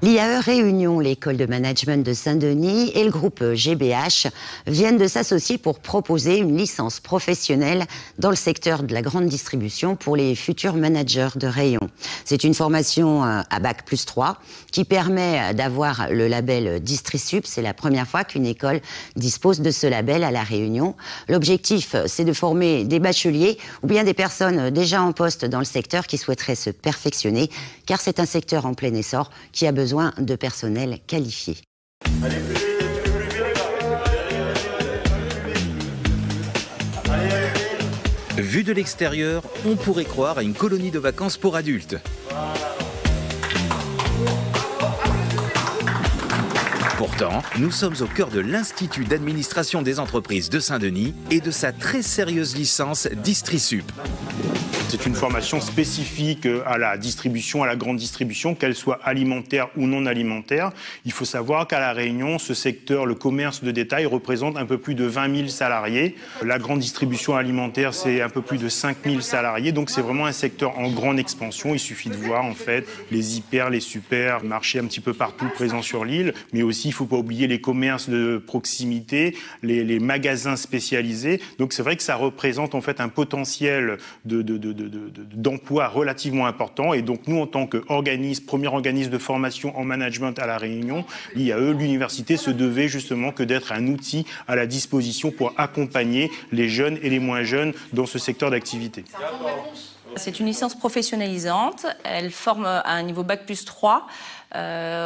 L'IAE Réunion, l'école de management de Saint-Denis et le groupe GBH viennent de s'associer pour proposer une licence professionnelle dans le secteur de la grande distribution pour les futurs managers de rayon. C'est une formation à Bac+3 qui permet d'avoir le label DistriSup. C'est la première fois qu'une école dispose de ce label à La Réunion. L'objectif, c'est de former des bacheliers ou bien des personnes déjà en poste dans le secteur qui souhaiteraient se perfectionner, car c'est un secteur en plein essor qui a besoin de personnel qualifié. Vu de l'extérieur, on pourrait croire à une colonie de vacances pour adultes. Pourtant, nous sommes au cœur de l'Institut d'administration des entreprises de Saint-Denis et de sa très sérieuse licence DistriSup. C'est une formation spécifique à la distribution, à la grande distribution, qu'elle soit alimentaire ou non alimentaire. Il faut savoir qu'à La Réunion, ce secteur, le commerce de détail, représente un peu plus de 20 000 salariés. La grande distribution alimentaire, c'est un peu plus de 5 000 salariés. Donc c'est vraiment un secteur en grande expansion. Il suffit de voir en fait les hyper, les supermarchés un petit peu partout présents sur l'île. Mais aussi, il ne faut pas oublier les commerces de proximité, les magasins spécialisés. Donc c'est vrai que ça représente en fait un potentiel d'emploi relativement important. Et donc nous, en tant qu'organisme, premier organisme de formation en management à La Réunion, l'IAE, l'université se devait justement que d'être un outil à la disposition pour accompagner les jeunes et les moins jeunes dans ce secteur d'activité. C'est une licence professionnalisante. Elle forme à un niveau Bac+3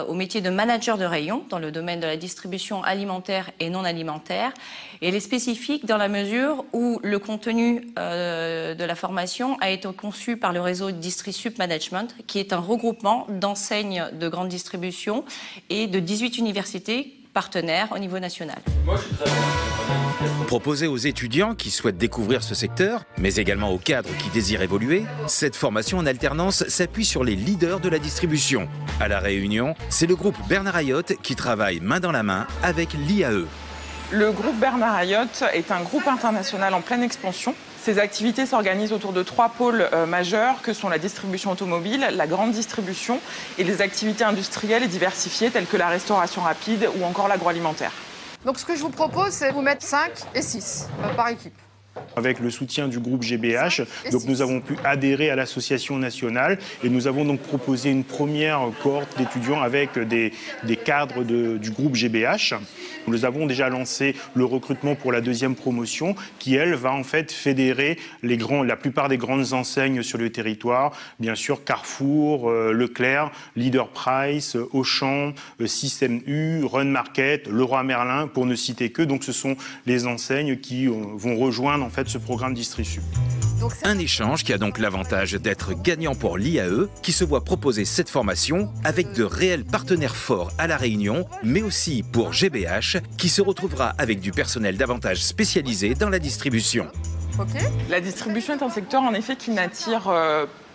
au métier de manager de rayon dans le domaine de la distribution alimentaire et non alimentaire. Et elle est spécifique dans la mesure où le contenu de la formation a été conçu par le réseau DistriSup Management, qui est un regroupement d'enseignes de grande distribution et de 18 universités partenaires au niveau national. Proposée aux étudiants qui souhaitent découvrir ce secteur, mais également aux cadres qui désirent évoluer, cette formation en alternance s'appuie sur les leaders de la distribution. À La Réunion, c'est le groupe Bernard Ayotte qui travaille main dans la main avec l'IAE. Le groupe Bernard Ayotte est un groupe international en pleine expansion. Ses activités s'organisent autour de 3 pôles majeurs que sont la distribution automobile, la grande distribution et les activités industrielles et diversifiées telles que la restauration rapide ou encore l'agroalimentaire. Donc ce que je vous propose, c'est de vous mettre 5 et 6 par équipe. Avec le soutien du groupe GBH, donc nous avons pu adhérer à l'association nationale et nous avons donc proposé une première cohorte d'étudiants avec des cadres du groupe GBH. Nous avons déjà lancé le recrutement pour la deuxième promotion qui, elle, va en fait fédérer la plupart des grandes enseignes sur le territoire. Bien sûr, Carrefour, Leclerc, Leader Price, Auchan, Système U, Run Market, Leroy Merlin, pour ne citer que. Donc ce sont les enseignes qui vont rejoindre en fait ce programme DistriSup. Un échange qui a donc l'avantage d'être gagnant pour l'IAE, qui se voit proposer cette formation avec de réels partenaires forts à La Réunion, mais aussi pour GBH, qui se retrouvera avec du personnel davantage spécialisé dans la distribution. Okay. La distribution est un secteur en effet qui n'attire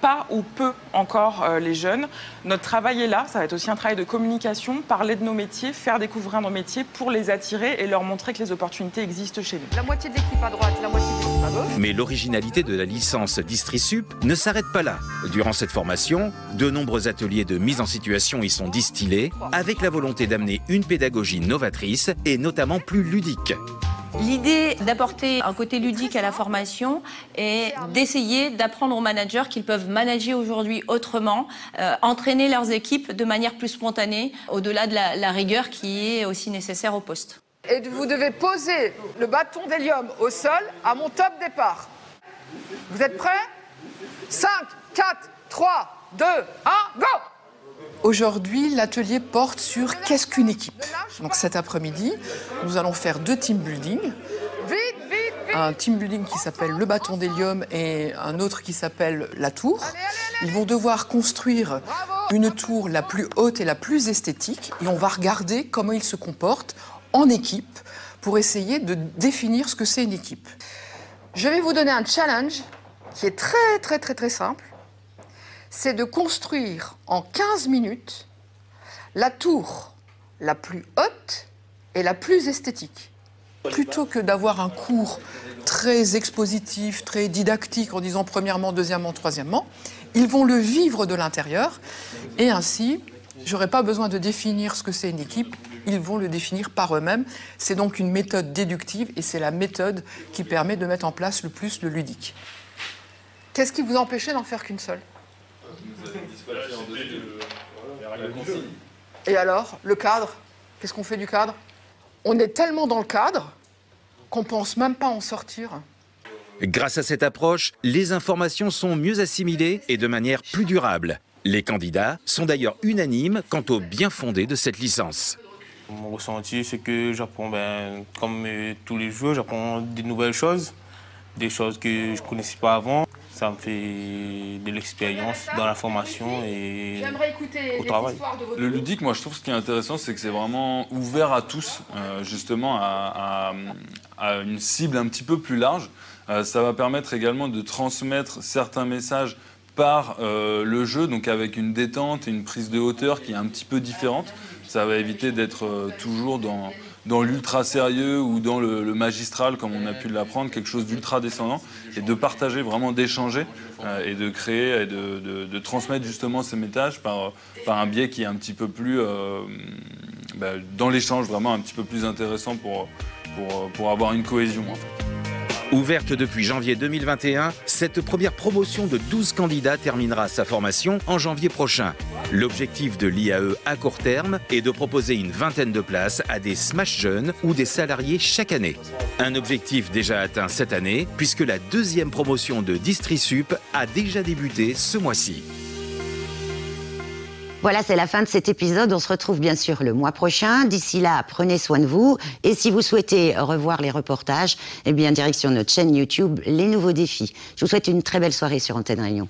pas ou peu encore les jeunes. Notre travail est là, ça va être aussi un travail de communication, parler de nos métiers, faire découvrir nos métiers pour les attirer et leur montrer que les opportunités existent chez nous. La moitié de l'équipe à droite, la moitié de l'équipe à gauche. Mais l'originalité de la licence DistriSup ne s'arrête pas là. Durant cette formation, de nombreux ateliers de mise en situation y sont distillés, avec la volonté d'amener une pédagogie novatrice et notamment plus ludique. L'idée d'apporter un côté ludique à la formation est d'essayer d'apprendre aux managers qu'ils peuvent manager aujourd'hui autrement, entraîner leurs équipes de manière plus spontanée, au-delà de la rigueur qui est aussi nécessaire au poste. Et vous devez poser le bâton d'hélium au sol à mon top départ. Vous êtes prêts ? 5, 4, 3, 2, 1, go ! Aujourd'hui, l'atelier porte sur qu'est-ce qu'une équipe. Donc cet après-midi, nous allons faire 2 team building. Un team building qui s'appelle le bâton d'hélium et un autre qui s'appelle la tour. Ils vont devoir construire une tour la plus haute et la plus esthétique et on va regarder comment ils se comportent en équipe pour essayer de définir ce que c'est une équipe. Je vais vous donner un challenge qui est très simple. C'est de construire en 15 minutes la tour la plus haute et la plus esthétique. Plutôt que d'avoir un cours très expositif, très didactique en disant premièrement, deuxièmement, troisièmement, ils vont le vivre de l'intérieur et ainsi j'aurais pas besoin de définir ce que c'est une équipe, ils vont le définir par eux-mêmes. C'est donc une méthode déductive et c'est la méthode qui permet de mettre en place le plus de ludique. Qu'est-ce qui vous a empêché d'en faire qu'une seule? Et alors, le cadre? Qu'est-ce qu'on fait du cadre? On est tellement dans le cadre qu'on pense même pas en sortir. Grâce à cette approche, les informations sont mieux assimilées et de manière plus durable. Les candidats sont d'ailleurs unanimes quant au bien fondé de cette licence. Mon ressenti, c'est que j'apprends, comme tous les jours, j'apprends des nouvelles choses, des choses que je ne connaissais pas avant. Ça me fait de l'expérience dans la formation et au travail. Le ludique, moi je trouve ce qui est intéressant, c'est que c'est vraiment ouvert à tous, justement à une cible un petit peu plus large. Ça va permettre également de transmettre certains messages par le jeu, donc avec une détente et une prise de hauteur qui est un petit peu différente. Ça va éviter d'être toujours dans l'ultra sérieux ou dans le magistral, comme on a pu l'apprendre, quelque chose d'ultra descendant, et de partager, vraiment d'échanger, et de créer et de transmettre justement ces messages par un biais qui est un petit peu plus, dans l'échange, vraiment un petit peu plus intéressant pour avoir une cohésion en fait. Ouverte depuis janvier 2021, cette première promotion de 12 candidats terminera sa formation en janvier prochain. L'objectif de l'IAE à court terme est de proposer une vingtaine de places à des Smash jeunes ou des salariés chaque année. Un objectif déjà atteint cette année, puisque la deuxième promotion de DistriSup a déjà débuté ce mois-ci. Voilà, c'est la fin de cet épisode. On se retrouve bien sûr le mois prochain. D'ici là, prenez soin de vous. Et si vous souhaitez revoir les reportages, eh bien, direction notre chaîne YouTube, Les Nouveaux Défis. Je vous souhaite une très belle soirée sur Antenne Réunion.